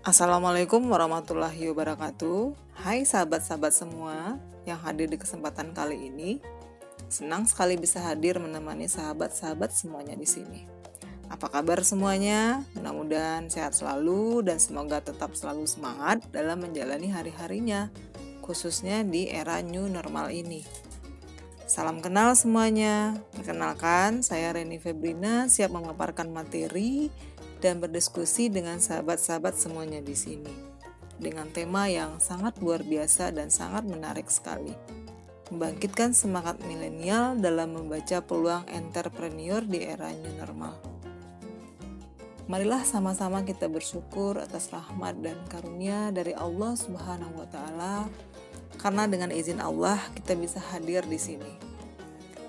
Assalamualaikum warahmatullahi wabarakatuh. Hai sahabat-sahabat semua yang hadir di kesempatan kali ini. Senang sekali bisa hadir menemani sahabat-sahabat semuanya di sini. Apa kabar semuanya? Mudah-mudahan sehat selalu dan semoga tetap selalu semangat dalam menjalani hari-harinya, khususnya di era new normal ini. Salam kenal semuanya. Perkenalkan, saya Reni Febrina, siap memaparkan materi dan berdiskusi dengan sahabat-sahabat semuanya di sini dengan tema yang sangat luar biasa dan sangat menarik sekali. Membangkitkan semangat milenial dalam membaca peluang entrepreneur di era new normal. Marilah sama-sama kita bersyukur atas rahmat dan karunia dari Allah Subhanahu wa taala, karena dengan izin Allah kita bisa hadir di sini.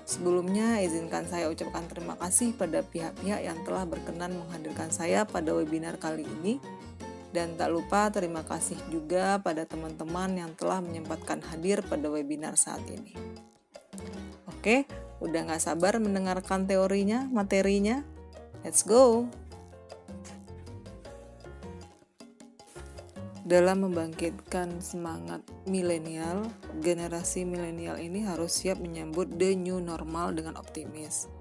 Sebelumnya, izinkan saya ucapkan terima kasih pada pihak-pihak yang telah berkenan menghadirkan saya pada webinar kali ini. Dan tak lupa terima kasih juga pada teman-teman yang telah menyempatkan hadir pada webinar saat ini. Oke, udah gak sabar mendengarkan teorinya, materinya? Let's go! Dalam membangkitkan semangat milenial, generasi milenial ini harus siap menyambut the new normal dengan optimis.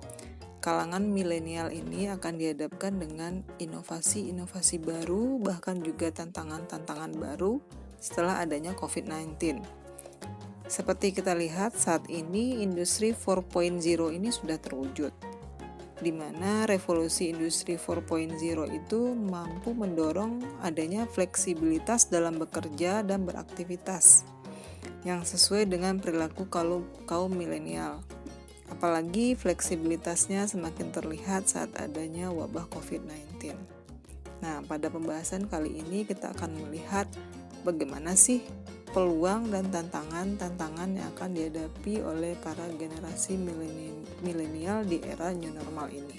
Kalangan milenial ini akan dihadapkan dengan inovasi-inovasi baru, bahkan juga tantangan-tantangan baru setelah adanya COVID-19. Seperti kita lihat saat ini, industri 4.0 ini sudah terwujud, di mana revolusi industri 4.0 itu mampu mendorong adanya fleksibilitas dalam bekerja dan beraktivitas yang sesuai dengan perilaku kaum milenial. Apalagi fleksibilitasnya semakin terlihat saat adanya wabah COVID-19. Nah, pada pembahasan kali ini kita akan melihat bagaimana sih peluang dan tantangan yang akan dihadapi oleh para generasi milenial di era new normal ini.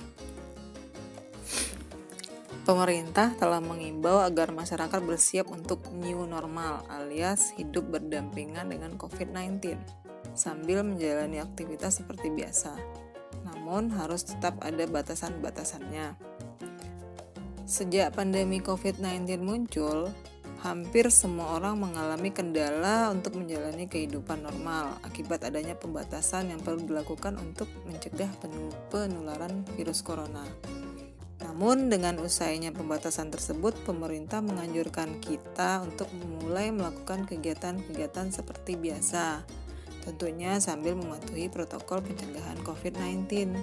Pemerintah telah mengimbau agar masyarakat bersiap untuk new normal alias hidup berdampingan dengan COVID-19 sambil menjalani aktivitas seperti biasa. Namun harus tetap ada batasan-batasannya. Sejak pandemi COVID-19 muncul, hampir semua orang mengalami kendala untuk menjalani kehidupan normal akibat adanya pembatasan yang perlu dilakukan untuk mencegah penularan virus corona. Namun dengan usainya pembatasan tersebut, pemerintah menganjurkan kita untuk mulai melakukan kegiatan-kegiatan seperti biasa, tentunya sambil mematuhi protokol pencegahan COVID-19.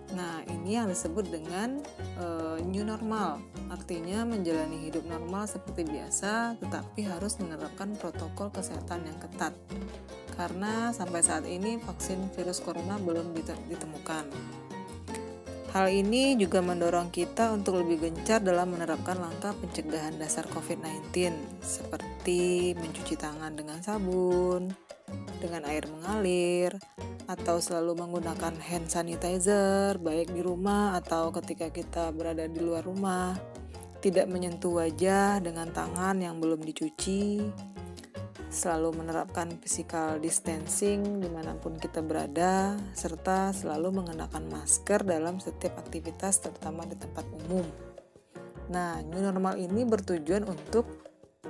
Nah, ini yang disebut dengan new normal. Artinya menjalani hidup normal seperti biasa, tetapi harus menerapkan protokol kesehatan yang ketat. Karena sampai saat ini vaksin virus corona belum ditemukan. Hal ini juga mendorong kita untuk lebih gencar dalam menerapkan langkah pencegahan dasar COVID-19, seperti mencuci tangan dengan sabun, dengan air mengalir, atau selalu menggunakan hand sanitizer baik di rumah atau ketika kita berada di luar rumah, tidak menyentuh wajah dengan tangan yang belum dicuci, selalu menerapkan physical distancing dimanapun kita berada, serta selalu mengenakan masker dalam setiap aktivitas terutama di tempat umum. Nah, new normal ini bertujuan untuk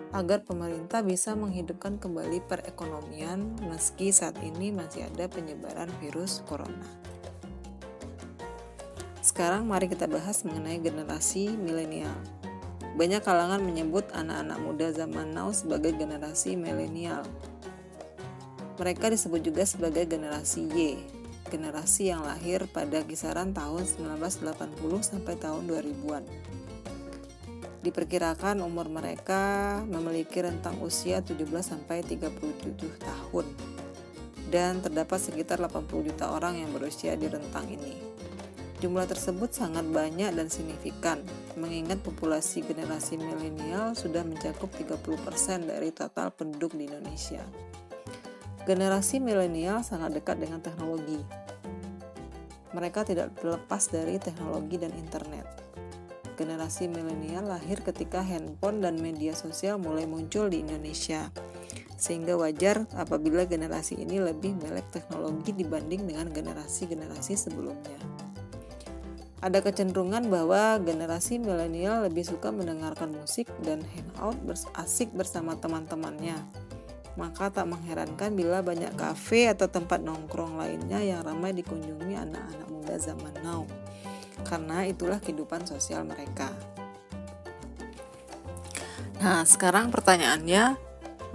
agar pemerintah bisa menghidupkan kembali perekonomian meski saat ini masih ada penyebaran virus corona. Sekarang mari kita bahas mengenai generasi milenial. Banyak kalangan menyebut anak-anak muda zaman now sebagai generasi milenial. Mereka disebut juga sebagai generasi Y, generasi yang lahir pada kisaran tahun 1980 sampai tahun 2000-an. Diperkirakan umur mereka memiliki rentang usia 17-37 tahun dan terdapat sekitar 80 juta orang yang berusia di rentang ini. Jumlah tersebut sangat banyak dan signifikan, mengingat populasi generasi milenial sudah mencakup 30% dari total penduduk di Indonesia. Generasi milenial sangat dekat dengan teknologi. Mereka tidak terlepas dari teknologi dan internet. Generasi milenial lahir ketika handphone dan media sosial mulai muncul di Indonesia, sehingga wajar apabila generasi ini lebih melek teknologi dibanding dengan generasi-generasi sebelumnya. Ada kecenderungan bahwa generasi milenial lebih suka mendengarkan musik dan hangout asik bersama teman-temannya. Maka tak mengherankan bila banyak kafe atau tempat nongkrong lainnya yang ramai dikunjungi anak-anak muda zaman now. Karena itulah kehidupan sosial mereka. Nah, sekarang pertanyaannya,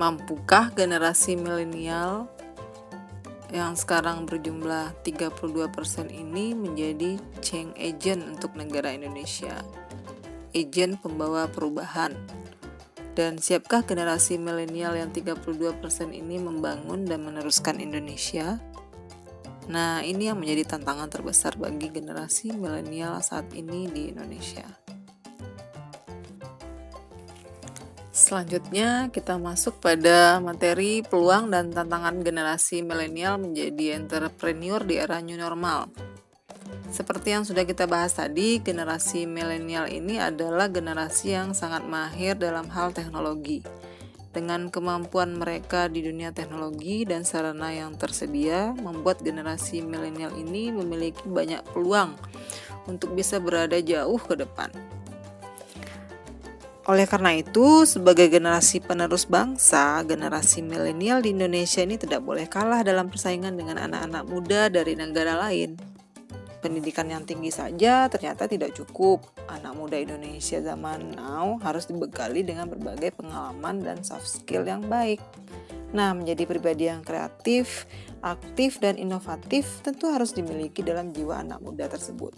mampukah generasi milenial yang sekarang berjumlah 32% ini menjadi change agent untuk negara Indonesia, agen pembawa perubahan? Dan siapkah generasi milenial yang 32% ini membangun dan meneruskan Indonesia? Nah, ini yang menjadi tantangan terbesar bagi generasi milenial saat ini di Indonesia. Selanjutnya kita masuk pada materi peluang dan tantangan generasi milenial menjadi entrepreneur di era new normal. Seperti yang sudah kita bahas tadi, generasi milenial ini adalah generasi yang sangat mahir dalam hal teknologi. Dengan kemampuan mereka di dunia teknologi dan sarana yang tersedia, membuat generasi milenial ini memiliki banyak peluang untuk bisa berada jauh ke depan. Oleh karena itu, sebagai generasi penerus bangsa, generasi milenial di Indonesia ini tidak boleh kalah dalam persaingan dengan anak-anak muda dari negara lain. Pendidikan yang tinggi saja ternyata tidak cukup. Anak muda Indonesia zaman now harus dibekali dengan berbagai pengalaman dan soft skill yang baik. Nah, menjadi pribadi yang kreatif, aktif, dan inovatif tentu harus dimiliki dalam jiwa anak muda tersebut.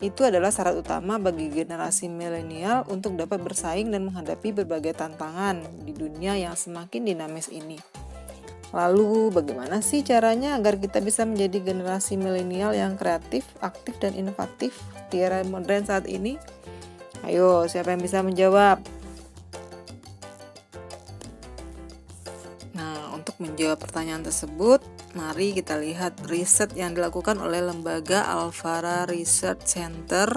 Itu adalah syarat utama bagi generasi milenial untuk dapat bersaing dan menghadapi berbagai tantangan di dunia yang semakin dinamis ini. Lalu, bagaimana sih caranya agar kita bisa menjadi generasi milenial yang kreatif, aktif, dan inovatif di era modern saat ini? Ayo, siapa yang bisa menjawab? Nah, untuk menjawab pertanyaan tersebut, mari kita lihat riset yang dilakukan oleh lembaga Alfara Research Center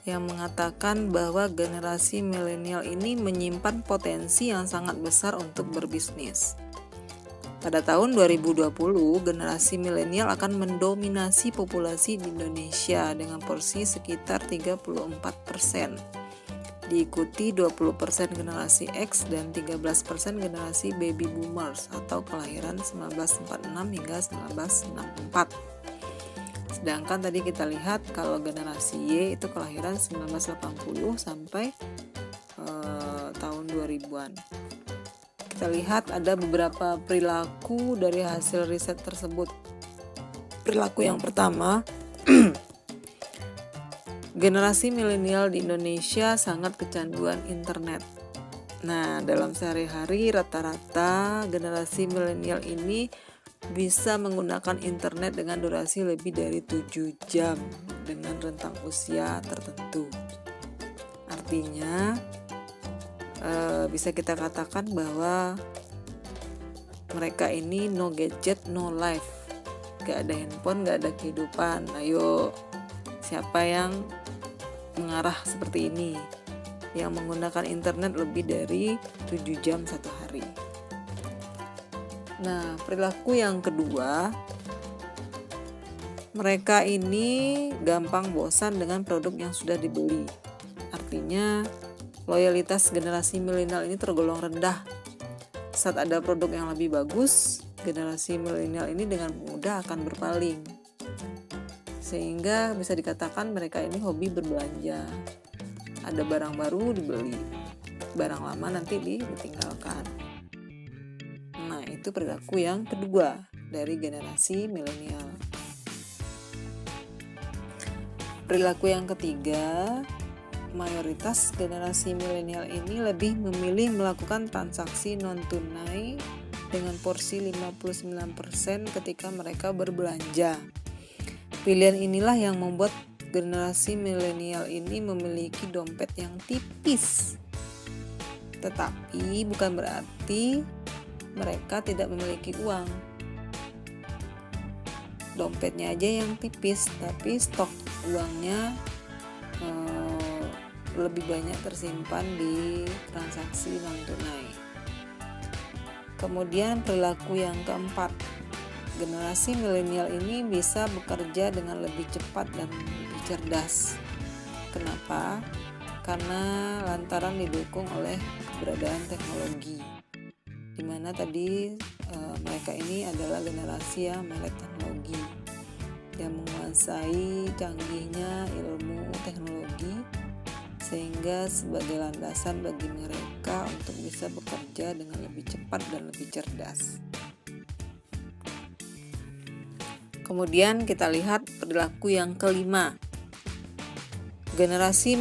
yang mengatakan bahwa generasi milenial ini menyimpan potensi yang sangat besar untuk berbisnis. Pada tahun 2020, generasi milenial akan mendominasi populasi di Indonesia dengan porsi sekitar 34%. Diikuti 20% generasi X dan 13% generasi baby boomers atau kelahiran 1946 hingga 1964. Sedangkan tadi kita lihat kalau generasi Y itu kelahiran 1980 sampai tahun 2000-an. Kita lihat ada beberapa perilaku dari hasil riset tersebut. Perilaku yang pertama, generasi milenial di Indonesia sangat kecanduan internet. Nah, dalam sehari-hari rata-rata generasi milenial ini bisa menggunakan internet dengan durasi lebih dari 7 jam dengan rentang usia tertentu. Artinya, bisa kita katakan bahwa mereka ini no gadget, no life. Gak ada handphone, gak ada kehidupan. Ayo, siapa yang mengarah seperti ini, yang menggunakan internet lebih dari 7 jam satu hari? Nah, perilaku yang kedua, mereka ini gampang bosan dengan produk yang sudah dibeli. Artinya, loyalitas generasi milenial ini tergolong rendah. Saat ada produk yang lebih bagus, generasi milenial ini dengan mudah akan berpaling. Sehingga bisa dikatakan mereka ini hobi berbelanja. Ada barang baru dibeli, barang lama nanti ditinggalkan. Nah, itu perilaku yang kedua dari generasi milenial. Perilaku yang ketiga, mayoritas generasi milenial ini lebih memilih melakukan transaksi non-tunai dengan porsi 59% ketika mereka berbelanja. Pilihan inilah yang membuat generasi milenial ini memiliki dompet yang tipis. Tetapi bukan berarti mereka tidak memiliki uang. Dompetnya aja yang tipis, tapi stok uangnya lebih banyak tersimpan di transaksi non-tunai. Kemudian perilaku yang keempat, generasi milenial ini bisa bekerja dengan lebih cepat dan lebih cerdas. Kenapa? Karena lantaran didukung oleh keberadaan teknologi, di mana tadi mereka ini adalah generasi yang melek teknologi, yang menguasai canggihnya ilmu teknologi, sehingga sebagai landasan bagi mereka untuk bisa bekerja dengan lebih cepat dan lebih cerdas. Kemudian kita lihat perilaku yang kelima. Generasi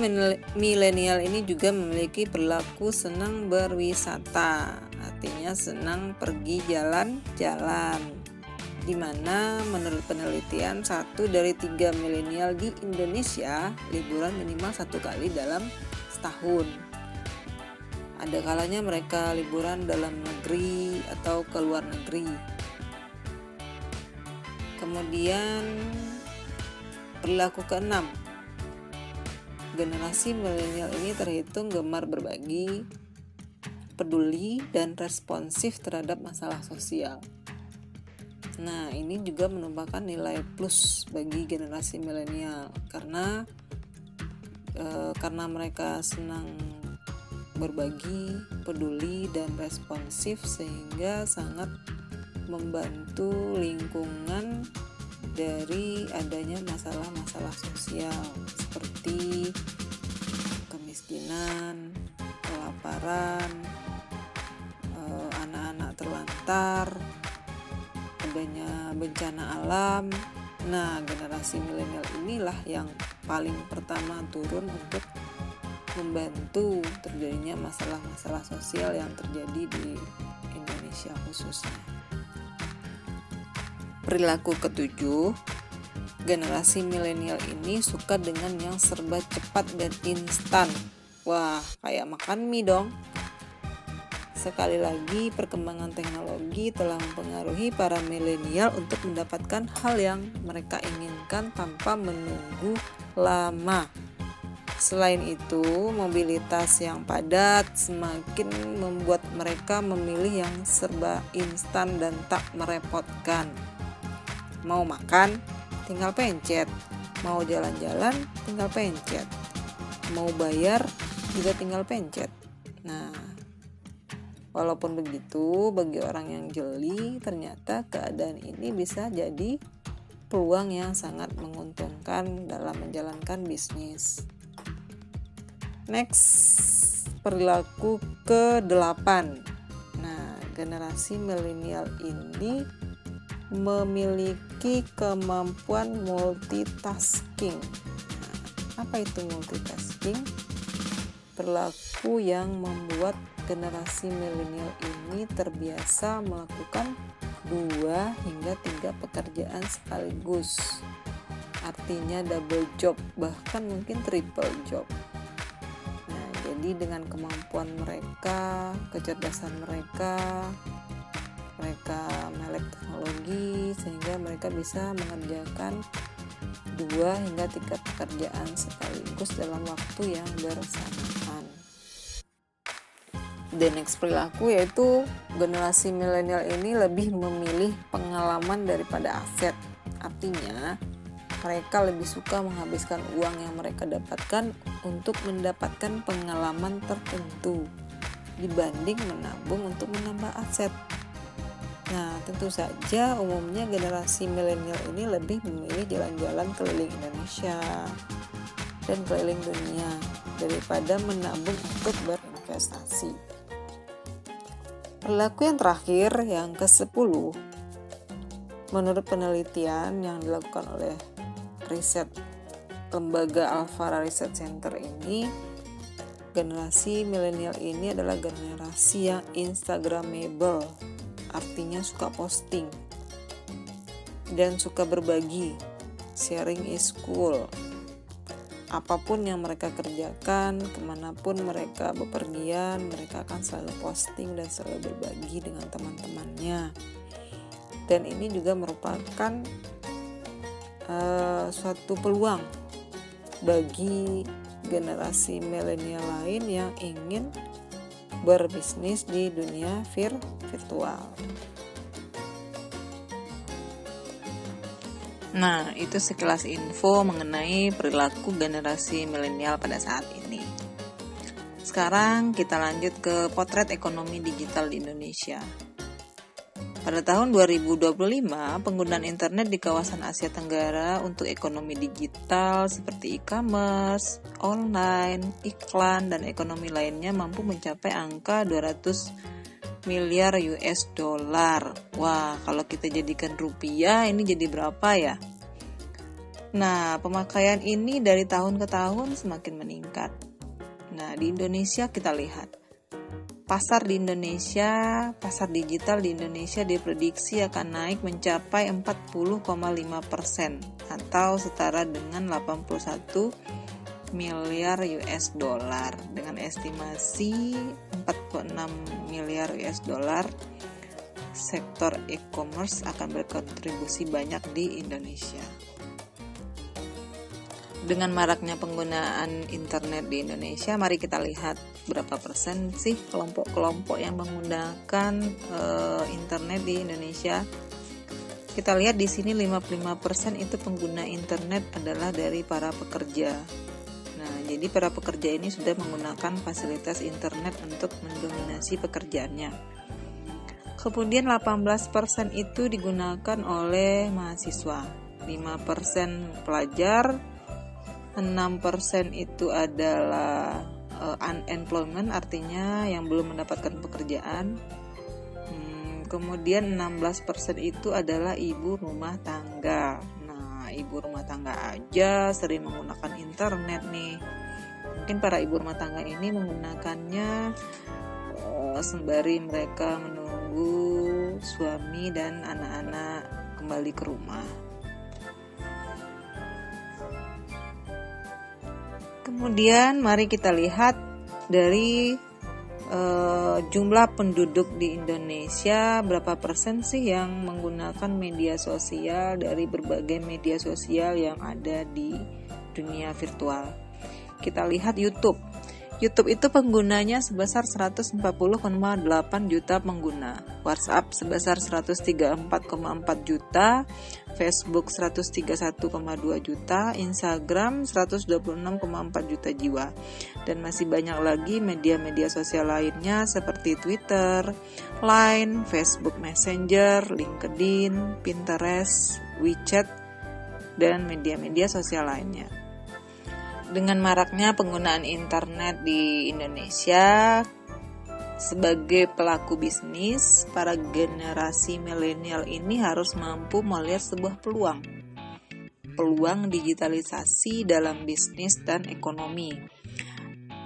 milenial ini juga memiliki perilaku senang berwisata, artinya senang pergi jalan-jalan, di mana menurut penelitian 1 dari 3 milenial di Indonesia liburan minimal 1 kali dalam setahun. Ada kalanya mereka liburan dalam negeri atau ke luar negeri. Kemudian perilaku keenam. Generasi milenial ini terhitung gemar berbagi, peduli, dan responsif terhadap masalah sosial. Nah, ini juga merupakan nilai plus bagi generasi milenial karena mereka senang berbagi, peduli, dan responsif, sehingga sangat membantu lingkungan dari adanya masalah-masalah sosial seperti kemiskinan, kelaparan, anak-anak terlantar, adanya bencana alam. Nah, generasi milenial inilah yang paling pertama turun untuk membantu terjadinya masalah-masalah sosial yang terjadi di Indonesia khususnya. Perilaku ketujuh, generasi milenial ini suka dengan yang serba cepat dan instan. Wah, kayak makan mie dong. Sekali lagi, perkembangan teknologi telah mempengaruhi para milenial untuk mendapatkan hal yang mereka inginkan tanpa menunggu lama. Selain itu, mobilitas yang padat semakin membuat mereka memilih yang serba instan dan tak merepotkan. Mau makan, tinggal pencet. Mau jalan-jalan, tinggal pencet. Mau bayar, juga tinggal pencet. Nah, walaupun begitu, bagi orang yang jeli, ternyata keadaan ini bisa jadi peluang yang sangat menguntungkan dalam menjalankan bisnis. Next, perilaku ke-8. Nah, generasi milenial ini memiliki kemampuan multitasking. Nah, apa itu multitasking? Perilaku yang membuat generasi milenial ini terbiasa melakukan 2 hingga 3 pekerjaan sekaligus. Artinya double job, bahkan mungkin triple job. Nah, jadi dengan kemampuan mereka, kecerdasan mereka melek teknologi, sehingga mereka bisa mengerjakan 2 hingga 3 pekerjaan sekaligus dalam waktu yang bersamaan. The next perilaku yaitu generasi milenial ini lebih memilih pengalaman daripada aset. Artinya, mereka lebih suka menghabiskan uang yang mereka dapatkan untuk mendapatkan pengalaman tertentu dibanding menabung untuk menambah aset. Nah, tentu saja umumnya generasi milenial ini lebih memilih jalan-jalan keliling Indonesia dan keliling dunia daripada menabung untuk berinvestasi. Perilaku yang terakhir, yang ke-10, menurut penelitian yang dilakukan oleh riset lembaga Alfara Research Center ini, generasi milenial ini adalah generasi yang instagramable, artinya suka posting dan suka berbagi. Sharing is cool. Apapun yang mereka kerjakan, kemanapun mereka bepergian, mereka akan selalu posting dan selalu berbagi dengan teman-temannya. Dan ini juga merupakan suatu peluang bagi generasi milenial lain yang ingin berbisnis di dunia virtual. Nah, itu sekilas info mengenai perilaku generasi milenial pada saat ini. Sekarang kita lanjut ke potret ekonomi digital di Indonesia. Pada tahun 2025, penggunaan internet di kawasan Asia Tenggara untuk ekonomi digital seperti e-commerce, online, iklan, dan ekonomi lainnya mampu mencapai angka 200 miliar US dollar. Wah, kalau kita jadikan rupiah ini jadi berapa ya? Nah, pemakaian ini dari tahun ke tahun semakin meningkat. Nah, di Indonesia kita lihat. Pasar digital di Indonesia diprediksi akan naik mencapai 40,5% atau setara dengan 81 miliar US dollar. Dengan estimasi 46 miliar US dollar, sektor e-commerce akan berkontribusi banyak di Indonesia. Dengan maraknya penggunaan internet di Indonesia, mari kita lihat berapa persen sih kelompok-kelompok yang menggunakan internet di Indonesia. Kita lihat di sini 55% itu pengguna internet adalah dari para pekerja. Nah, jadi para pekerja ini sudah menggunakan fasilitas internet untuk mendominasi pekerjaannya. Kemudian 18% itu digunakan oleh mahasiswa, 5% pelajar, 6% itu adalah unemployment, artinya yang belum mendapatkan pekerjaan. Kemudian 16% itu adalah ibu rumah tangga. Nah, ibu rumah tangga aja sering menggunakan internet nih. Mungkin para ibu rumah tangga ini menggunakannya sembari mereka menunggu suami dan anak-anak kembali ke rumah. Kemudian mari kita lihat dari jumlah penduduk di Indonesia, berapa persen sih yang menggunakan media sosial dari berbagai media sosial yang ada di dunia virtual. Kita lihat YouTube. YouTube itu penggunanya sebesar 140,8 juta pengguna, WhatsApp sebesar 134,4 juta, Facebook 131,2 juta, Instagram 126,4 juta jiwa, dan masih banyak lagi media-media sosial lainnya seperti Twitter, Line, Facebook Messenger, LinkedIn, Pinterest, WeChat, dan media-media sosial lainnya. Dengan maraknya penggunaan internet di Indonesia, sebagai pelaku bisnis, para generasi milenial ini harus mampu melihat sebuah peluang digitalisasi dalam bisnis dan ekonomi,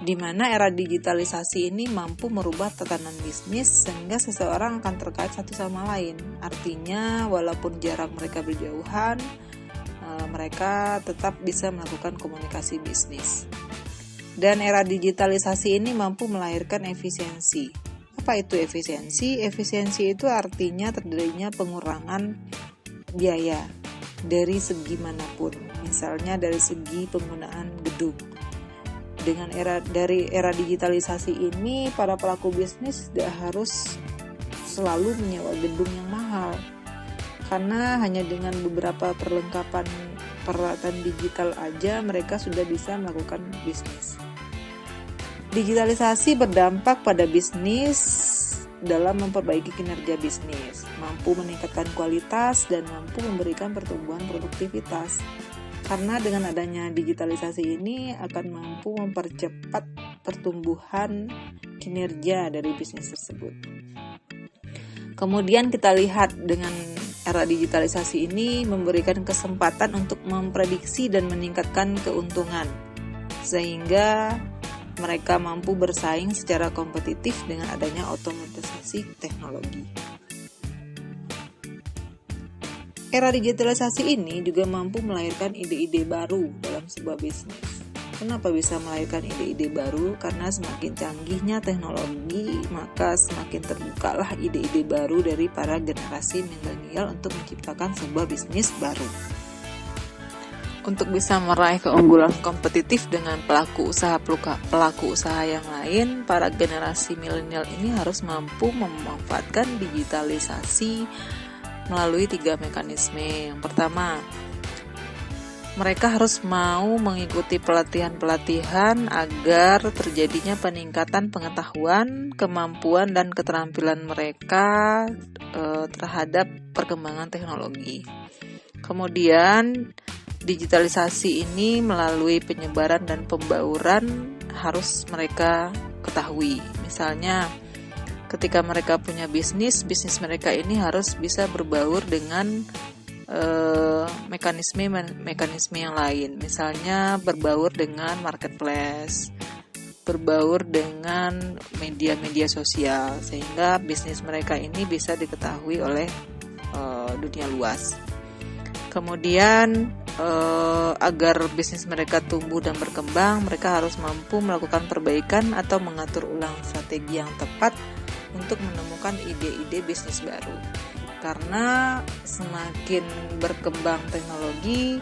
di mana era digitalisasi ini mampu merubah tatanan bisnis sehingga seseorang akan terkait satu sama lain. Artinya, walaupun jarak mereka berjauhan, mereka tetap bisa melakukan komunikasi bisnis. Dan era digitalisasi ini mampu melahirkan efisiensi. Apa itu efisiensi? Efisiensi itu artinya terjadinya pengurangan biaya dari segi manapun. Misalnya dari segi penggunaan gedung. Dengan era digitalisasi ini, para pelaku bisnis tidak harus selalu menyewa gedung yang mahal. Karena hanya dengan beberapa perlengkapan peralatan digital aja mereka sudah bisa melakukan bisnis. Digitalisasi berdampak pada bisnis dalam memperbaiki kinerja bisnis, mampu meningkatkan kualitas dan mampu memberikan pertumbuhan produktivitas. Karena dengan adanya digitalisasi ini akan mampu mempercepat pertumbuhan kinerja dari bisnis tersebut. Kemudian kita lihat dengan era digitalisasi ini memberikan kesempatan untuk memprediksi dan meningkatkan keuntungan, sehingga mereka mampu bersaing secara kompetitif dengan adanya otomatisasi teknologi. Era digitalisasi ini juga mampu melahirkan ide-ide baru dalam sebuah bisnis. Kenapa bisa melahirkan ide-ide baru? Karena semakin canggihnya teknologi, maka semakin terbukalah ide-ide baru dari para generasi milenial untuk menciptakan sebuah bisnis baru. Untuk bisa meraih keunggulan kompetitif dengan pelaku usaha yang lain, para generasi milenial ini harus mampu memanfaatkan digitalisasi melalui 3 mekanisme. Yang pertama, mereka harus mau mengikuti pelatihan-pelatihan agar terjadinya peningkatan pengetahuan, kemampuan, dan keterampilan mereka terhadap perkembangan teknologi. Kemudian, digitalisasi ini melalui penyebaran dan pembauran harus mereka ketahui. Misalnya, ketika mereka punya bisnis mereka ini harus bisa berbaur dengan mekanisme yang lain, misalnya berbaur dengan marketplace, berbaur dengan media-media sosial, sehingga bisnis mereka ini bisa diketahui oleh dunia luas. Kemudian agar bisnis mereka tumbuh dan berkembang, mereka harus mampu melakukan perbaikan atau mengatur ulang strategi yang tepat untuk menemukan ide-ide bisnis baru. Karena semakin berkembang teknologi,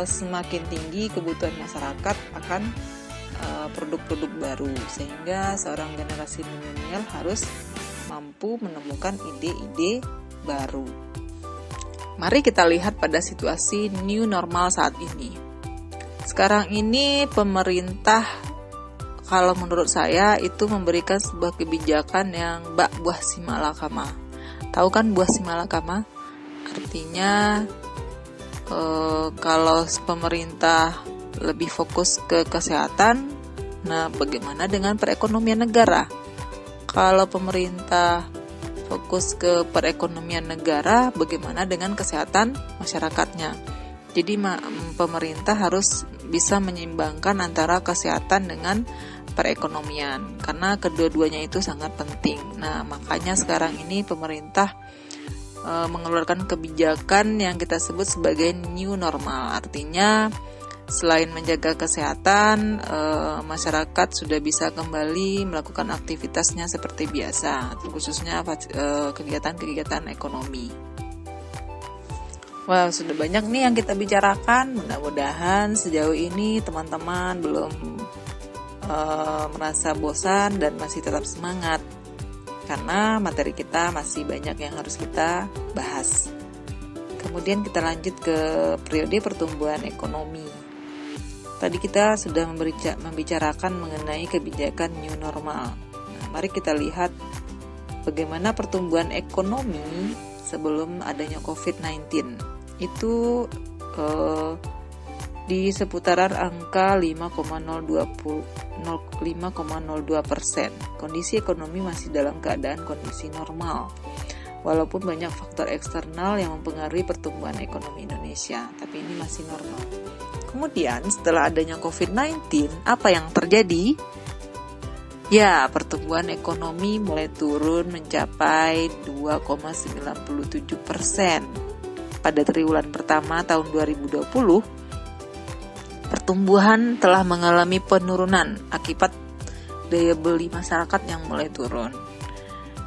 semakin tinggi kebutuhan masyarakat akan produk-produk baru, sehingga seorang generasi milenial harus mampu menemukan ide-ide baru. Mari kita lihat pada situasi new normal saat ini. Sekarang ini pemerintah, kalau menurut saya, itu memberikan sebuah kebijakan yang buah si malakama. Tahu kan buah si malakama? Artinya kalau pemerintah lebih fokus ke kesehatan, nah bagaimana dengan perekonomian negara? Kalau pemerintah fokus ke perekonomian negara, bagaimana dengan kesehatan masyarakatnya? Jadi pemerintah harus bisa menyeimbangkan antara kesehatan dengan perekonomian, karena kedua-duanya itu sangat penting. Nah, makanya sekarang ini pemerintah mengeluarkan kebijakan yang kita sebut sebagai new normal. Artinya selain menjaga kesehatan, masyarakat sudah bisa kembali melakukan aktivitasnya seperti biasa, khususnya kegiatan-kegiatan ekonomi. Wow, sudah banyak nih yang kita bicarakan. Mudah-mudahan sejauh ini teman-teman belum merasa bosan dan masih tetap semangat, karena materi kita masih banyak yang harus kita bahas. Kemudian kita lanjut ke periode pertumbuhan ekonomi. Tadi kita sudah membicarakan mengenai kebijakan new normal. Nah, mari kita lihat bagaimana pertumbuhan ekonomi sebelum adanya COVID-19. Itu di seputaran angka 5,02%. Kondisi ekonomi masih dalam keadaan kondisi normal, walaupun banyak faktor eksternal yang mempengaruhi pertumbuhan ekonomi Indonesia, tapi ini masih normal. Kemudian setelah adanya COVID-19, apa yang terjadi? Ya, pertumbuhan ekonomi mulai turun mencapai 2,97%. Pada triwulan pertama tahun 2020, pertumbuhan telah mengalami penurunan akibat daya beli masyarakat yang mulai turun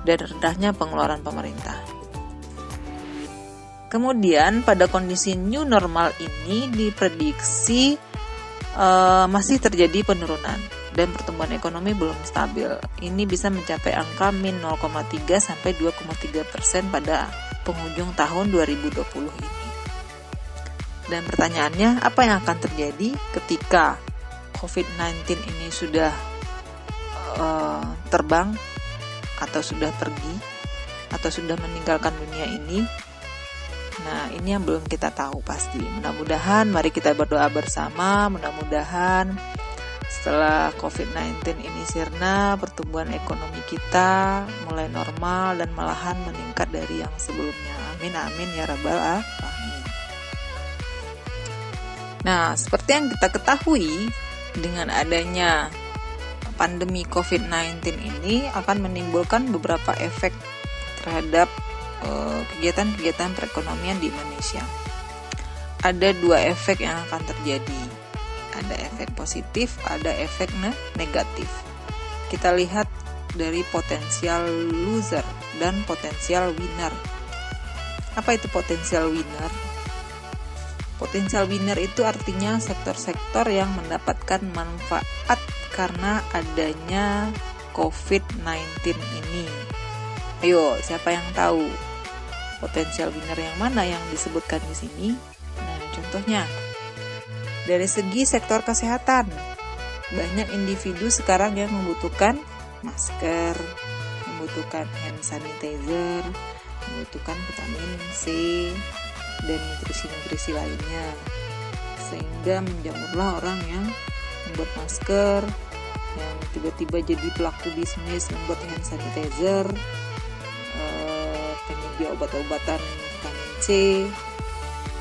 dan rendahnya pengeluaran pemerintah. Kemudian pada kondisi new normal ini diprediksi masih terjadi penurunan dan pertumbuhan ekonomi belum stabil. Ini bisa mencapai angka min 0,3 sampai 2,3% pada penghujung tahun 2020 ini. Dan pertanyaannya, apa yang akan terjadi ketika COVID-19 ini sudah terbang atau sudah pergi atau sudah meninggalkan dunia ini? Nah, ini yang belum kita tahu pasti. Mudah-mudahan mari kita berdoa bersama, mudah-mudahan setelah COVID-19 ini sirna, pertumbuhan ekonomi kita mulai normal dan malahan meningkat dari yang sebelumnya. Amin amin ya rabbal alamin. Nah, seperti yang kita ketahui, dengan adanya pandemi COVID-19 ini akan menimbulkan beberapa efek terhadap kegiatan-kegiatan perekonomian di Indonesia. Ada dua efek yang akan terjadi. Ada efek positif, ada efek negatif. Kita lihat dari potensial loser dan potensial winner. Apa itu potensial winner? Potensial winner itu artinya sektor-sektor yang mendapatkan manfaat karena adanya COVID-19 ini. Ayo, siapa yang tahu potensial winner yang mana yang disebutkan di sini? Nah, contohnya. Dari segi sektor kesehatan, banyak individu sekarang yang membutuhkan masker, membutuhkan hand sanitizer, membutuhkan vitamin C, dan nutrisi-nutrisi lainnya. Sehingga menjamurlah orang yang membuat masker, yang tiba-tiba jadi pelaku bisnis membuat hand sanitizer, penyedia obat-obatan vitamin C,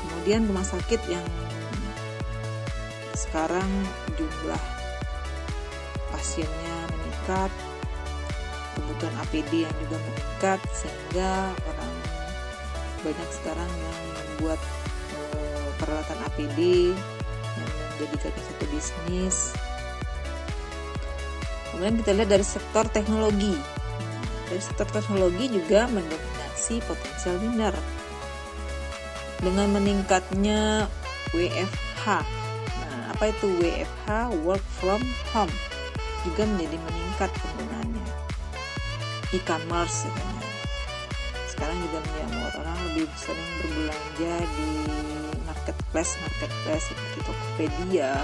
kemudian rumah sakit yang sekarang jumlah pasiennya meningkat, kebutuhan APD yang juga meningkat, sehingga orang banyak sekarang yang membuat peralatan APD yang menjadikannya satu bisnis. Kemudian kita lihat dari sektor teknologi. Dari sektor teknologi juga mendominasi potensial winner. Dengan meningkatnya WFH. Nah, apa itu WFH? Work from home. Juga menjadi meningkat penggunaannya. E-commerce katanya. Sekarang juga menjamur, orang lebih sering berbelanja di marketplace seperti Tokopedia,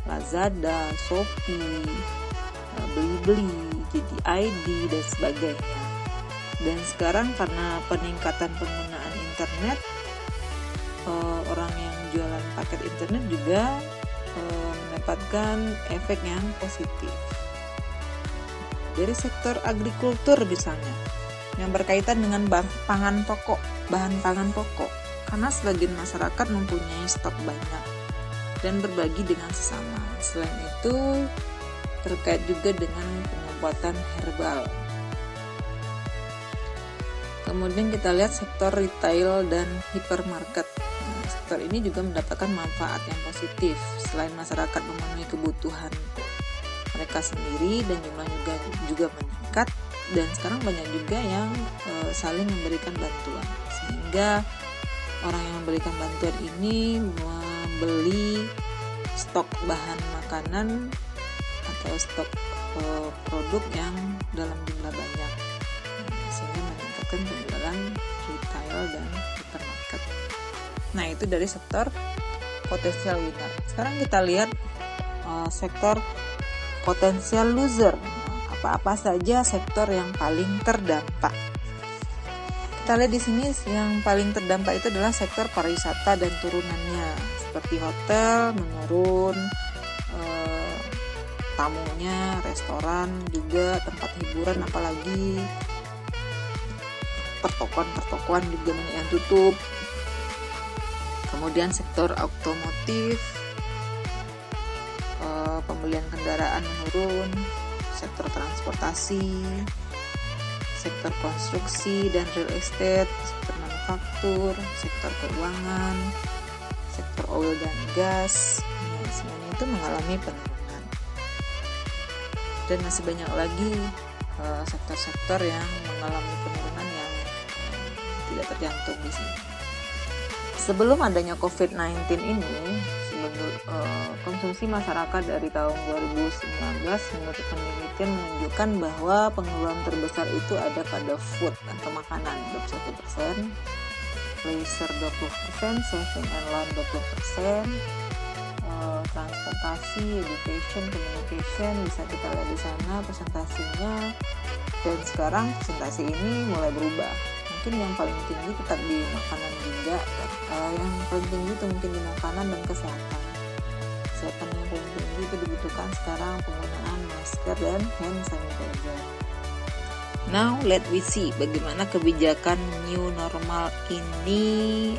Lazada, Shopee, Blibli, JD.ID dan sebagainya. Dan sekarang karena peningkatan penggunaan internet, orang yang jualan paket internet juga mendapatkan efek yang positif. Dari sektor agrikultur misalnya, yang berkaitan dengan bahan pangan pokok, karena sebagian masyarakat mempunyai stok banyak dan berbagi dengan sesama. Selain itu, terkait juga dengan pengobatan herbal. Kemudian kita lihat sektor retail dan hipermarket. Nah, sektor ini juga mendapatkan manfaat yang positif. Selain masyarakat memenuhi kebutuhan mereka sendiri dan jumlahnya juga meningkat, dan sekarang banyak juga yang saling memberikan bantuan, sehingga orang yang memberikan bantuan ini membeli stok bahan makanan atau stok produk yang dalam jumlah banyak, sehingga meningkatkan penjualan retail dan hipermarket. Nah, itu dari sektor potensial winner. Sekarang kita lihat sektor potensial loser. Apa-apa saja sektor yang paling terdampak. Kita lihat di sini yang paling terdampak itu adalah sektor pariwisata dan turunannya, seperti hotel menurun, tamunya, restoran juga, tempat hiburan, apalagi pertokoan juga banyak yang tutup. Kemudian sektor otomotif, pembelian kendaraan menurun, sektor transportasi, sektor konstruksi dan real estate, sektor manufaktur, sektor keuangan, sektor oil dan gas, semuanya itu mengalami penurunan. Dan masih banyak lagi sektor-sektor yang mengalami penurunan yang tidak tercantum di sini. Sebelum adanya COVID-19 ini, konsumsi masyarakat dari tahun 2019 menurut penelitian menunjukkan bahwa pengeluaran terbesar itu ada pada food atau makanan 21%, leisure 20%, saving and loan 20%, transportasi, education, communication bisa kita lihat di sana presentasinya. Dan sekarang presentasi ini mulai berubah. Mungkin yang paling tinggi tetap di makanan juga, yang paling tinggi itu mungkin di makanan dan kesehatan. Kesehatan yang paling tinggi itu dibutuhkan sekarang penggunaan masker dan hand sanitizer. Now let we see bagaimana kebijakan new normal ini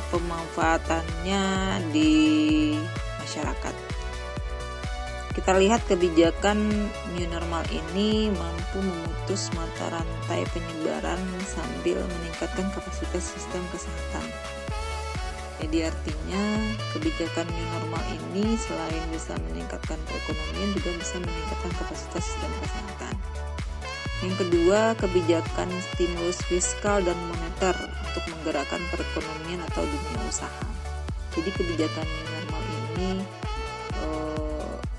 pemanfaatannya di masyarakat. Kita lihat kebijakan new normal ini mampu memutus mata rantai penyebaran sambil meningkatkan kapasitas sistem kesehatan. Jadi artinya kebijakan new normal ini selain bisa meningkatkan perekonomian juga bisa meningkatkan kapasitas sistem kesehatan. Yang kedua, kebijakan stimulus fiskal dan moneter untuk menggerakkan perekonomian atau dunia usaha. Jadi kebijakan new normal ini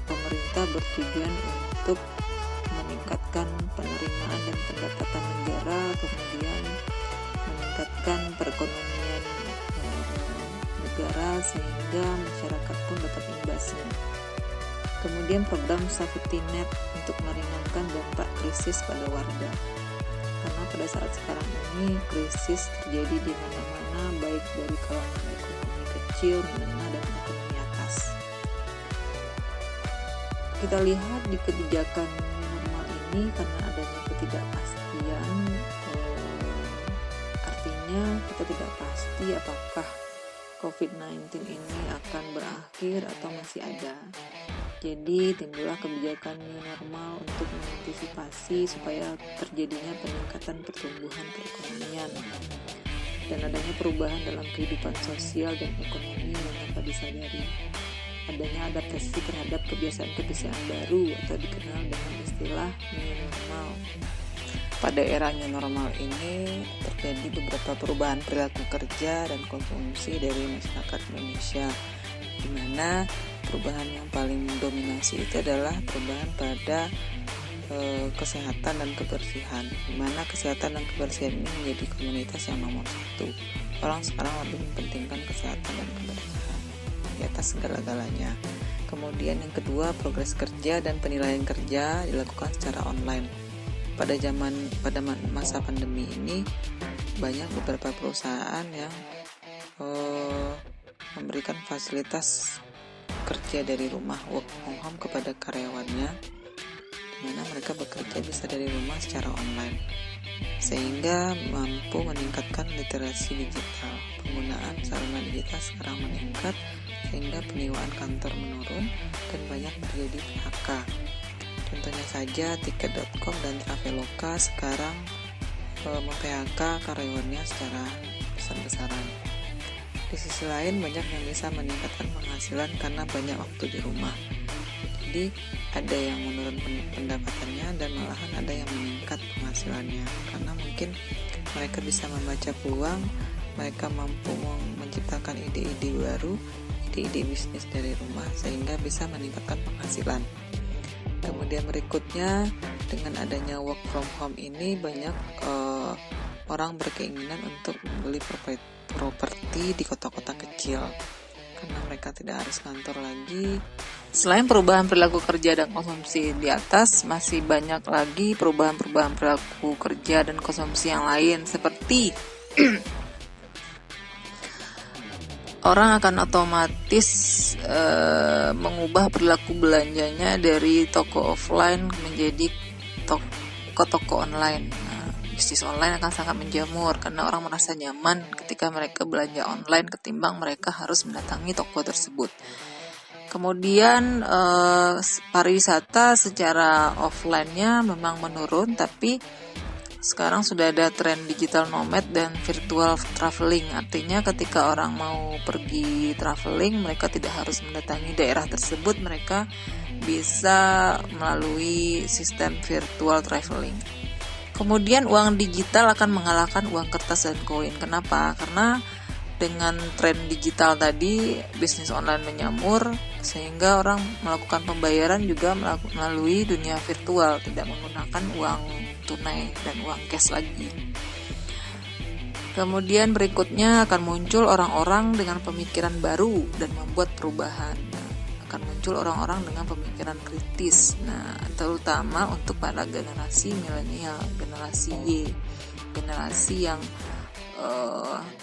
pemerintah bertujuan untuk meningkatkan penerimaan dan pendapatan negara, kemudian meningkatkan perekonomian negara sehingga masyarakat pun dapat imbasnya. Kemudian program safety net untuk meringankan dampak krisis pada warga. Karena pada saat sekarang ini krisis terjadi di mana-mana, baik dari kalangan ekonomi kecil, menengah, dan ekonomi atas. Kita lihat di kebijakan normal ini karena adanya ketidakpastian, artinya kita tidak pasti apakah COVID-19 ini akan berakhir atau masih ada. Jadi timbullah kebijakan new normal untuk mengantisipasi supaya terjadinya peningkatan pertumbuhan perekonomian dan adanya perubahan dalam kehidupan sosial dan ekonomi yang tanpa disadari. Adanya adaptasi terhadap kebiasaan-kebiasaan baru atau dikenal dengan istilah new normal. Pada era new normal ini terjadi beberapa perubahan perilaku kerja dan konsumsi dari masyarakat Indonesia, di mana perubahan yang paling mendominasi itu adalah perubahan pada kesehatan dan kebersihan, di mana kesehatan dan kebersihan ini menjadi komunitas yang nomor satu. Orang sekarang lebih mementingkan kesehatan dan kebersihan di atas segala-galanya. Kemudian yang kedua, progres kerja dan penilaian kerja dilakukan secara online. Pada masa pandemi ini banyak beberapa perusahaan yang memberikan fasilitas kerja dari rumah, work from home, kepada karyawannya, di mana mereka bekerja bisa dari rumah secara online, sehingga mampu meningkatkan literasi digital. Penggunaan sarana digital sekarang meningkat, sehingga penyewaan kantor menurun dan banyak terjadi PHK. Contohnya saja tiket.com dan Traveloka sekarang mem-PHK karyawannya secara besar-besaran. Di sisi lain banyak yang bisa meningkatkan penghasilan karena banyak waktu di rumah. Jadi ada yang menurun pendapatannya dan malahan ada yang meningkat penghasilannya, karena mungkin mereka bisa membaca peluang, mereka mampu menciptakan ide-ide baru, ide-ide bisnis dari rumah, sehingga bisa meningkatkan penghasilan. Kemudian berikutnya, dengan adanya work from home ini banyak orang berkeinginan untuk membeli properti di kota-kota kecil karena mereka tidak harus kantor lagi. Selain perubahan perilaku kerja dan konsumsi di atas, masih banyak lagi perubahan-perubahan perilaku kerja dan konsumsi yang lain, seperti orang akan otomatis mengubah perilaku belanjanya dari toko offline menjadi toko online. Bisnis online akan sangat menjamur karena orang merasa nyaman ketika mereka belanja online ketimbang mereka harus mendatangi toko tersebut. Kemudian pariwisata secara offline-nya memang menurun, tapi sekarang sudah ada tren digital nomad dan virtual traveling. Artinya ketika orang mau pergi traveling, mereka tidak harus mendatangi daerah tersebut, mereka bisa melalui sistem virtual traveling. Kemudian uang digital akan mengalahkan uang kertas dan koin. Kenapa? Karena dengan tren digital tadi, bisnis online menyamur, sehingga orang melakukan pembayaran juga melalui dunia virtual, tidak menggunakan uang tunai dan uang cash lagi. Kemudian berikutnya akan muncul orang-orang dengan pemikiran baru dan membuat perubahan. Akan muncul orang-orang dengan pemikiran kritis. Nah, terutama untuk para generasi milenial, generasi Y, generasi yang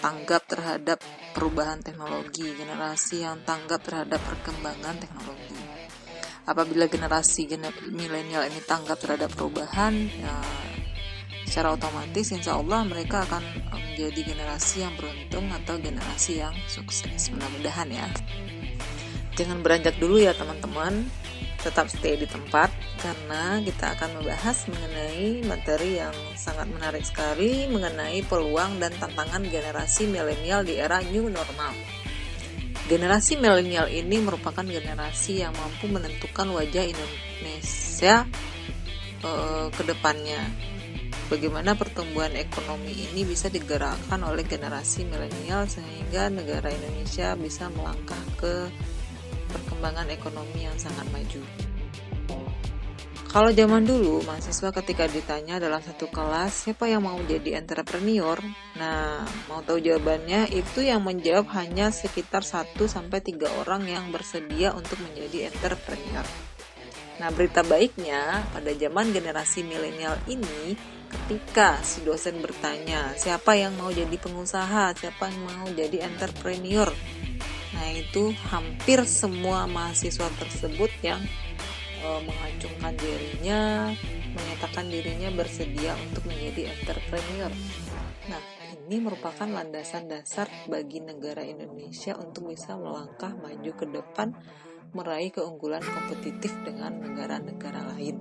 tanggap terhadap perubahan teknologi, generasi yang tanggap terhadap perkembangan teknologi. Apabila generasi milenial ini tanggap terhadap perubahan, ya, secara otomatis insya Allah mereka akan menjadi generasi yang beruntung atau generasi yang sukses. Mudah-mudahan ya. Jangan beranjak dulu ya teman-teman, tetap stay di tempat karena kita akan membahas mengenai materi yang sangat menarik sekali mengenai peluang dan tantangan generasi milenial di era new normal. Generasi milenial ini merupakan generasi yang mampu menentukan wajah Indonesia ke depannya. Bagaimana pertumbuhan ekonomi ini bisa digerakkan oleh generasi milenial sehingga negara Indonesia bisa melangkah ke perkembangan ekonomi yang sangat maju. Kalau zaman dulu, mahasiswa ketika ditanya dalam satu kelas, siapa yang mau jadi entrepreneur? Nah, mau tahu jawabannya, itu yang menjawab hanya sekitar 1-3 orang yang bersedia untuk menjadi entrepreneur. Nah, berita baiknya, pada zaman generasi milenial ini, ketika si dosen bertanya, siapa yang mau jadi pengusaha, siapa yang mau jadi entrepreneur? Nah, itu hampir semua mahasiswa tersebut yang mengacungkan dirinya, menyatakan dirinya bersedia untuk menjadi entrepreneur. Nah, ini merupakan landasan dasar bagi negara Indonesia untuk bisa melangkah maju ke depan, meraih keunggulan kompetitif dengan negara-negara lain.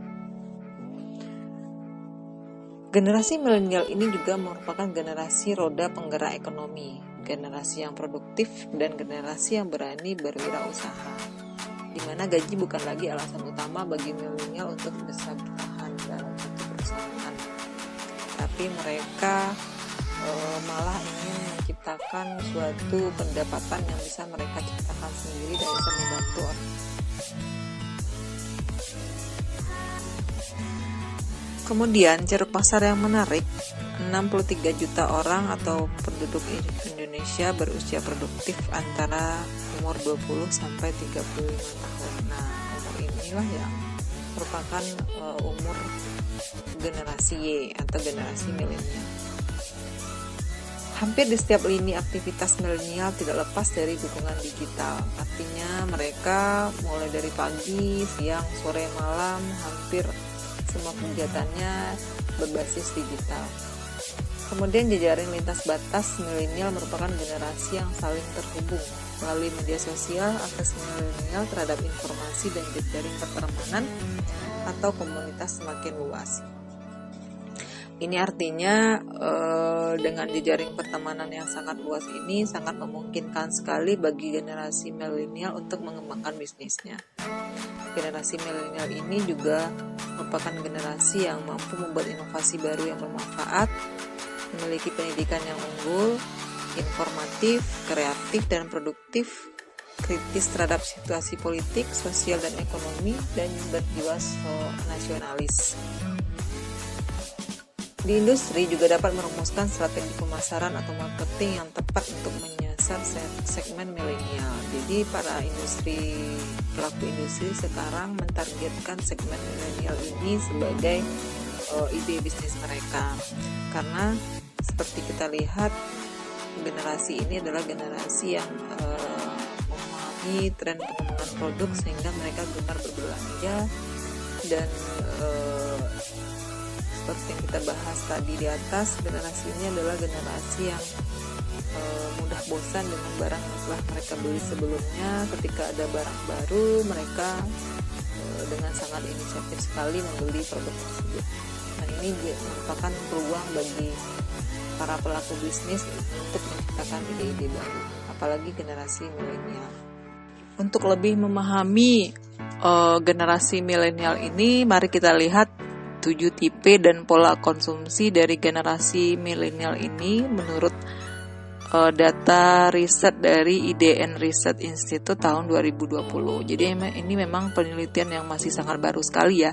Generasi milenial ini juga merupakan generasi roda penggerak ekonomi, generasi yang produktif, dan generasi yang berani berwirausaha, di mana gaji bukan lagi alasan utama bagi milenial untuk bisa bertahan dalam satu perusahaan, tapi mereka malah ingin menciptakan suatu pendapatan yang bisa mereka ciptakan sendiri dan bisa membantu orang. Kemudian ceruk pasar yang menarik, 63 juta orang atau penduduk Indonesia berusia produktif antara umur 20 sampai 35 tahun. Nah, umur inilah yang merupakan umur generasi Y atau generasi milenial. Hampir di setiap lini aktivitas milenial tidak lepas dari dukungan digital. Artinya mereka mulai dari pagi, siang, sore, malam, hampir semua kegiatannya berbasis digital. Kemudian jejaring lintas batas milenial merupakan generasi yang saling terhubung melalui media sosial. Akses milenial terhadap informasi dan jejaring pertemanan atau komunitas semakin luas. Ini artinya dengan jejaring pertemanan yang sangat luas ini sangat memungkinkan sekali bagi generasi milenial untuk mengembangkan bisnisnya. Generasi milenial ini juga merupakan generasi yang mampu membuat inovasi baru yang bermanfaat, memiliki pendidikan yang unggul, informatif, kreatif, dan produktif, kritis terhadap situasi politik, sosial, dan ekonomi, dan berjiwa nasionalis. Di industri juga dapat merumuskan strategi pemasaran atau marketing yang tepat untuk menyasar segmen milenial. Jadi para pelaku industri sekarang mentargetkan segmen milenial ini sebagai ide bisnis mereka. Karena seperti kita lihat, generasi ini adalah generasi yang memahami tren pengembangan produk sehingga mereka gemar berbelanja dan seperti yang kita bahas tadi di atas, generasi ini adalah generasi yang mudah bosan dengan barang yang telah mereka beli sebelumnya. Ketika ada barang baru, mereka dengan sangat inisiatif sekali membeli produk tersebut. Nah, ini merupakan peluang bagi para pelaku bisnis untuk menciptakan ide-ide baru, apalagi generasi milenial. Untuk lebih memahami generasi milenial ini, mari kita lihat 7 tipe dan pola konsumsi dari generasi milenial ini menurut data riset dari IDN Research Institute tahun 2020. Jadi ini memang penelitian yang masih sangat baru sekali ya.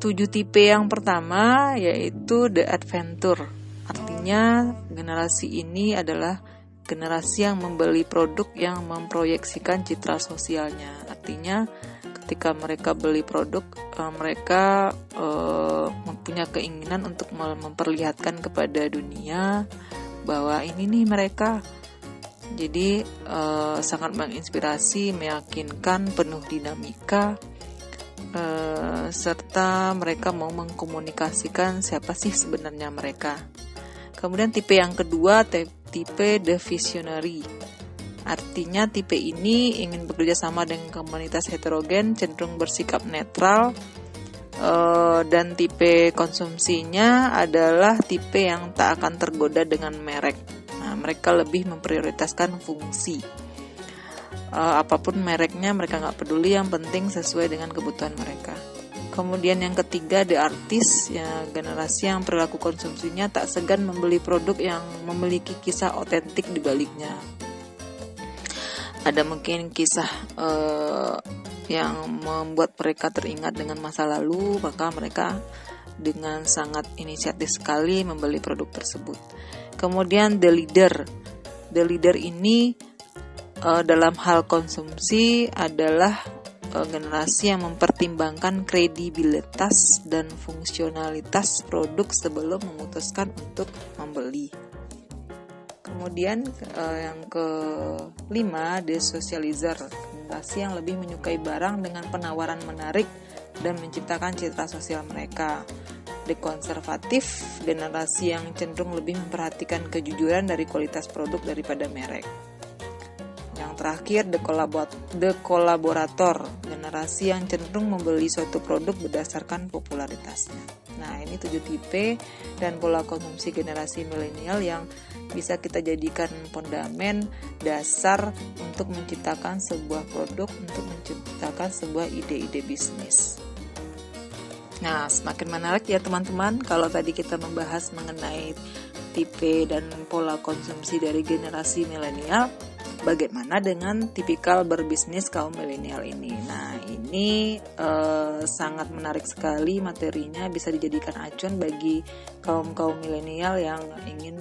7 tipe yang pertama yaitu The Adventure. Artinya generasi ini adalah generasi yang membeli produk yang memproyeksikan citra sosialnya. Artinya ketika mereka beli produk, mereka mempunyai keinginan untuk memperlihatkan kepada dunia bahwa ini nih mereka. Jadi sangat menginspirasi, meyakinkan, penuh dinamika, serta mereka mau mengkomunikasikan siapa sih sebenarnya mereka. Kemudian tipe yang kedua, tipe The Visionary. Artinya tipe ini ingin bekerja sama dengan komunitas heterogen, cenderung bersikap netral, dan tipe konsumsinya adalah tipe yang tak akan tergoda dengan merek. Nah, mereka lebih memprioritaskan fungsi. Apapun mereknya mereka nggak peduli, yang penting sesuai dengan kebutuhan mereka. Kemudian yang ketiga, The Artist, ya, generasi yang perilaku konsumsinya tak segan membeli produk yang memiliki kisah otentik di baliknya. Ada mungkin kisah yang membuat mereka teringat dengan masa lalu, maka mereka dengan sangat inisiatif sekali membeli produk tersebut. Kemudian the leader ini dalam hal konsumsi adalah generasi yang mempertimbangkan kredibilitas dan fungsionalitas produk sebelum memutuskan untuk membeli. Kemudian yang kelima, the socializer, generasi yang lebih menyukai barang dengan penawaran menarik dan menciptakan citra sosial mereka. The konservatif, generasi yang cenderung lebih memperhatikan kejujuran dari kualitas produk daripada merek. Yang terakhir, the kolaborator, generasi yang cenderung membeli suatu produk berdasarkan popularitasnya. Nah, ini 7 tipe dan pola konsumsi generasi milenial yang bisa kita jadikan fondamen dasar untuk menciptakan sebuah produk, untuk menciptakan sebuah ide-ide bisnis. Nah, semakin menarik ya teman-teman kalau tadi kita membahas mengenai tipe dan pola konsumsi dari generasi milenial. Bagaimana dengan tipikal berbisnis kaum milenial ini? Nah, ini sangat menarik sekali materinya, bisa dijadikan acuan bagi kaum milenial yang ingin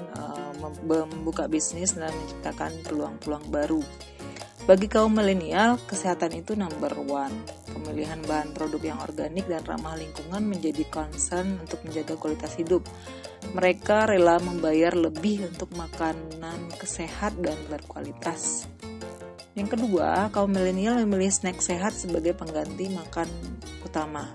membuka bisnis dan menciptakan peluang-peluang baru. Bagi kaum milenial, kesehatan itu number one. Pemilihan bahan produk yang organik dan ramah lingkungan menjadi concern untuk menjaga kualitas hidup. Mereka rela membayar lebih untuk makanan sehat dan berkualitas. Yang kedua, kaum milenial memilih snack sehat sebagai pengganti makan utama.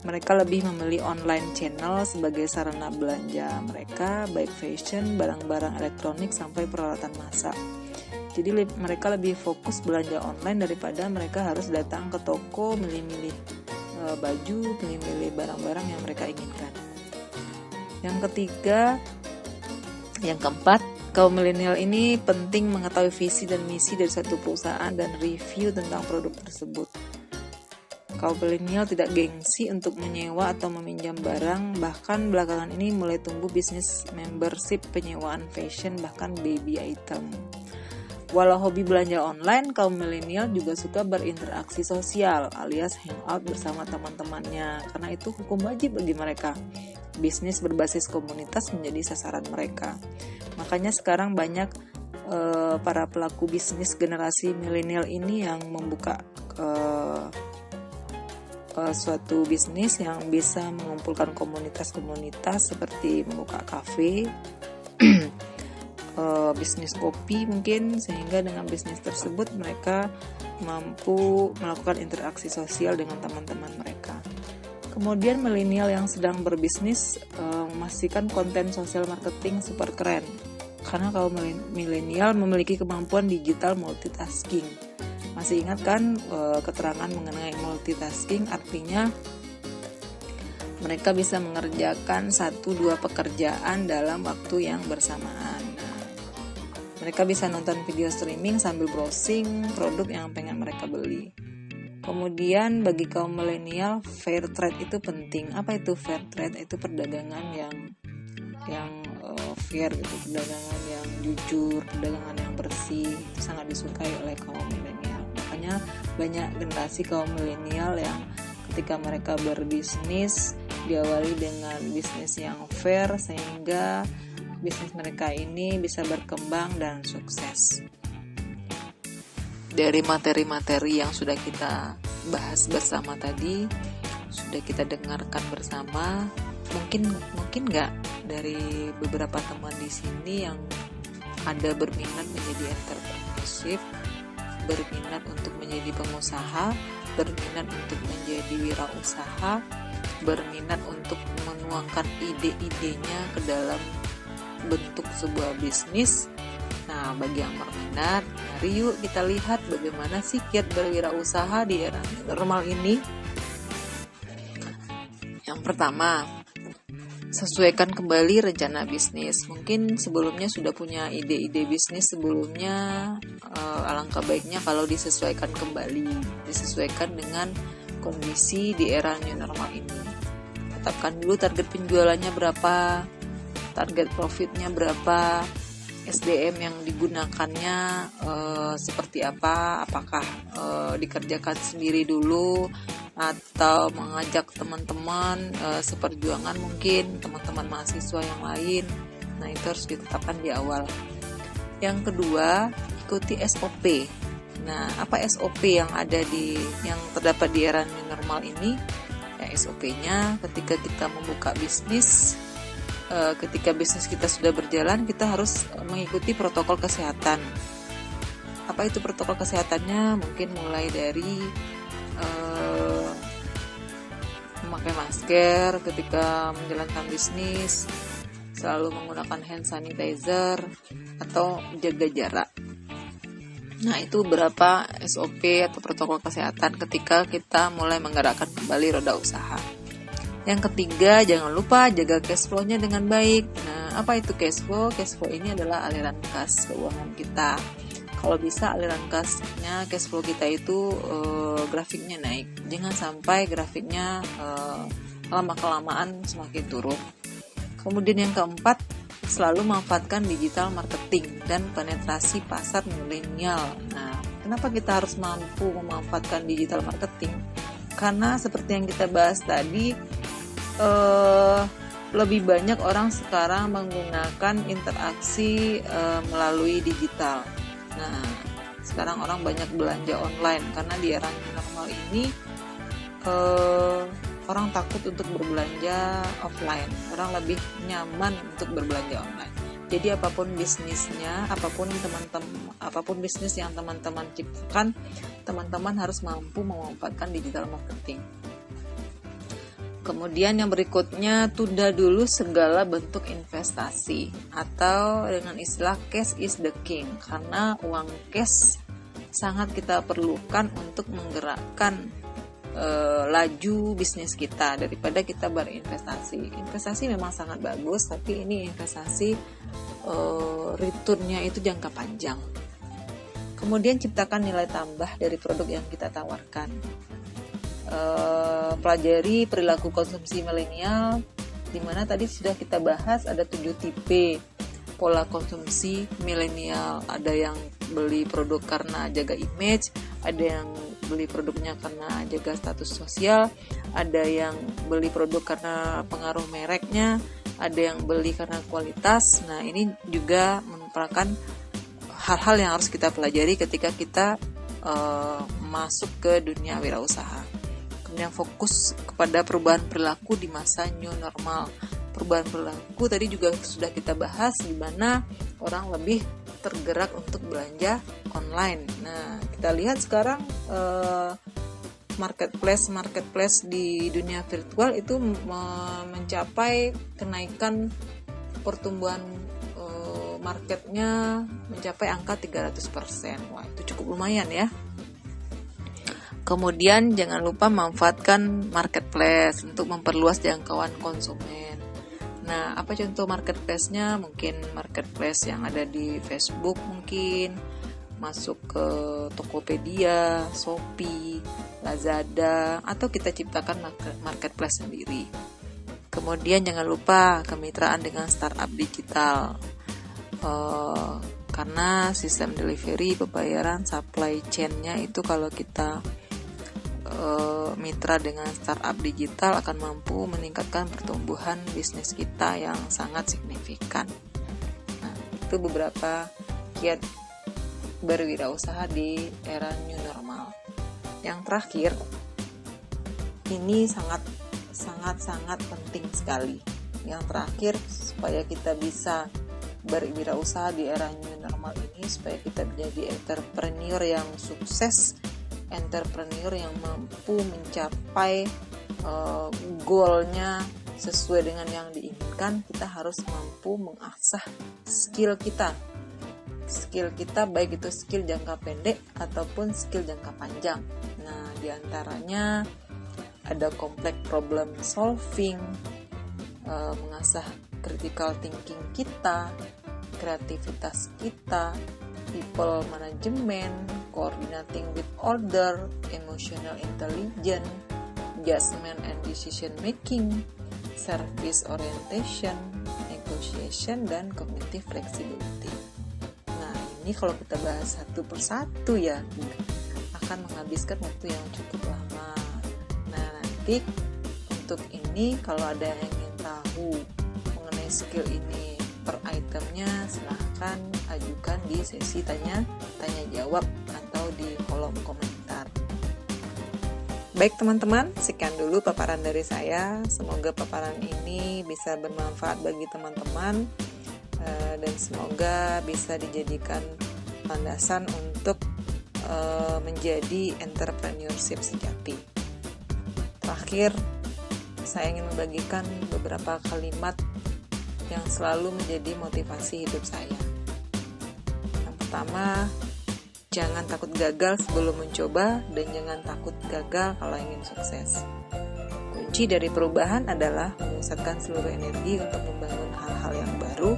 Mereka lebih memilih online channel sebagai sarana belanja mereka, baik fashion, barang-barang elektronik, sampai peralatan masak. Jadi mereka lebih fokus belanja online daripada mereka harus datang ke toko, milih-milih baju, milih-milih barang-barang yang mereka inginkan. Yang keempat, kaum milenial ini penting mengetahui visi dan misi dari suatu perusahaan dan review tentang produk tersebut. Kaum milenial tidak gengsi untuk menyewa atau meminjam barang, bahkan belakangan ini mulai tumbuh bisnis membership penyewaan fashion bahkan baby item. Walau hobi belanja online, kaum milenial juga suka berinteraksi sosial alias hangout bersama teman-temannya, karena itu hukum wajib bagi mereka. Bisnis berbasis komunitas menjadi sasaran mereka. Makanya sekarang banyak para pelaku bisnis generasi milenial ini yang membuka suatu bisnis yang bisa mengumpulkan komunitas-komunitas seperti membuka kafe, bisnis kopi mungkin, sehingga dengan bisnis tersebut mereka mampu melakukan interaksi sosial dengan teman-teman mereka. Kemudian milenial yang sedang berbisnis memastikan konten sosial marketing super keren, karena kaum milenial memiliki kemampuan digital multitasking. Masih ingat kan keterangan mengenai multitasking? Artinya mereka bisa mengerjakan 1-2 pekerjaan dalam waktu yang bersamaan. Mereka bisa nonton video streaming sambil browsing produk yang pengen mereka beli. Kemudian bagi kaum milenial, fair trade itu penting. Apa itu fair trade? Itu perdagangan yang fair gitu, perdagangan yang jujur, perdagangan yang bersih. Itu sangat disukai oleh kaum milenial. Makanya banyak generasi kaum milenial yang ketika mereka berbisnis diawali dengan bisnis yang fair, sehingga bisnis mereka ini bisa berkembang dan sukses. Dari materi-materi yang sudah kita bahas bersama tadi, sudah kita dengarkan bersama, mungkin nggak dari beberapa teman di sini yang ada berminat menjadi entrepreneurship, berminat untuk menjadi pengusaha, berminat untuk menjadi wirausaha, berminat untuk menuangkan ide-idenya ke dalam bentuk sebuah bisnis. Nah, bagi yang berminat, mari yuk kita lihat bagaimana sih kiat berwirausaha di era normal ini. Yang pertama, sesuaikan kembali rencana bisnis. Mungkin sebelumnya sudah punya ide-ide bisnis sebelumnya, alangkah baiknya kalau disesuaikan kembali, disesuaikan dengan kondisi di era new normal ini. Tetapkan dulu target penjualannya berapa, target profitnya berapa, SDM yang digunakannya seperti apa, apakah dikerjakan sendiri dulu atau mengajak teman-teman seperjuangan, mungkin teman-teman mahasiswa yang lain. Nah, itu harus ditetapkan di awal. Yang kedua, ikuti SOP. Nah, apa SOP yang terdapat di era new normal ini? Ya, SOP-nya ketika kita membuka bisnis, ketika bisnis kita sudah berjalan, kita harus mengikuti protokol kesehatan. Apa itu protokol kesehatannya? Mungkin mulai dari memakai masker ketika menjalankan bisnis, selalu menggunakan hand sanitizer, atau jaga jarak. Nah, itu beberapa SOP atau protokol kesehatan ketika kita mulai menggerakkan kembali roda usaha. Yang ketiga, jangan lupa jaga cash flow-nya dengan baik. Nah, apa itu cash flow? Cash flow ini adalah aliran kas keuangan kita. Kalau bisa aliran cash flow kita itu grafiknya naik. Jangan sampai grafiknya lama-kelamaan semakin turun. Kemudian yang keempat, selalu manfaatkan digital marketing dan penetrasi pasar milenial. Nah, kenapa kita harus mampu memanfaatkan digital marketing? Karena seperti yang kita bahas tadi, lebih banyak orang sekarang menggunakan interaksi melalui digital. Nah, sekarang orang banyak belanja online karena di era normal ini orang takut untuk berbelanja offline. Orang lebih nyaman untuk berbelanja online. Jadi apapun bisnisnya, apapun bisnis yang teman-teman ciptakan, teman-teman harus mampu memanfaatkan digital marketing. Kemudian yang berikutnya, tunda dulu segala bentuk investasi, atau dengan istilah cash is the king, karena uang cash sangat kita perlukan untuk menggerakkan laju bisnis kita daripada kita berinvestasi. Investasi memang sangat bagus, tapi ini investasi returnnya itu jangka panjang. Kemudian ciptakan nilai tambah dari produk yang kita tawarkan. Pelajari perilaku konsumsi milenial, di mana tadi sudah kita bahas ada 7 tipe pola konsumsi milenial. Ada yang beli produk karena jaga image, ada yang beli produknya karena jaga status sosial, ada yang beli produk karena pengaruh mereknya, ada yang beli karena kualitas. Nah, ini juga merupakan hal-hal yang harus kita pelajari ketika kita masuk ke dunia wirausaha. Kemudian fokus kepada perubahan perilaku di masa new normal. Perubahan perilaku tadi juga sudah kita bahas, di mana orang lebih tergerak untuk belanja online. Nah, kita lihat sekarang marketplace di dunia virtual itu mencapai kenaikan pertumbuhan marketnya mencapai angka 300%. Wah, itu cukup lumayan ya. Kemudian jangan lupa manfaatkan marketplace untuk memperluas jangkauan konsumen. Nah, apa contoh marketplace-nya? Mungkin marketplace yang ada di Facebook, mungkin masuk ke Tokopedia, Shopee, Lazada, atau kita ciptakan marketplace sendiri. Kemudian jangan lupa kemitraan dengan startup digital, karena sistem delivery, pembayaran, supply chain-nya itu kalau kita mitra dengan startup digital akan mampu meningkatkan pertumbuhan bisnis kita yang sangat signifikan. Nah, itu beberapa kiat berwirausaha di era new normal. Yang terakhir, ini sangat penting sekali. Yang terakhir, supaya kita bisa berwirausaha di era new normal ini, supaya kita menjadi entrepreneur yang sukses, entrepreneur yang mampu mencapai goalnya sesuai dengan yang diinginkan, kita harus mampu mengasah skill kita baik itu skill jangka pendek ataupun skill jangka panjang. Nah, diantaranya ada complex problem solving, mengasah critical thinking kita, kreativitas kita, people management, coordinating with order, emotional intelligence, judgment and decision making, service orientation, negotiation, dan cognitive flexibility. ini kalau kita bahas satu persatu ya akan menghabiskan waktu yang cukup lama. Nah, nanti untuk ini kalau ada yang ingin tahu mengenai skill ini per itemnya, silahkan ajukan di sesi tanya jawab atau di kolom komentar. Baik teman-teman, sekian dulu paparan dari saya. Semoga paparan ini bisa bermanfaat bagi teman-teman dan semoga bisa dijadikan landasan untuk menjadi entrepreneurship sejati. Terakhir, saya ingin membagikan beberapa kalimat yang selalu menjadi motivasi hidup saya. Yang pertama, jangan takut gagal sebelum mencoba dan jangan takut gagal kalau ingin sukses. Kunci dari perubahan adalah memusatkan seluruh energi untuk membangun hal-hal yang baru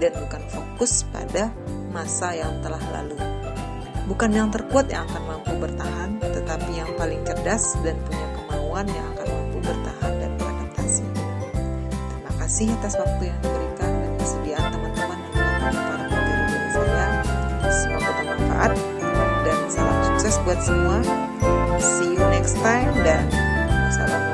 dan bukan fokus pada masa yang telah lalu. Bukan yang terkuat yang akan mampu bertahan, tetapi yang paling cerdas dan punya kemauan yang akan mampu bertahan dan beradaptasi. Terima kasih atas waktu yang diberikan dan kesediaan teman-teman mendengarkan paparan materi dari saya. Semoga bermanfaat dan salam sukses buat semua. See you next time dan wassalamualaikum.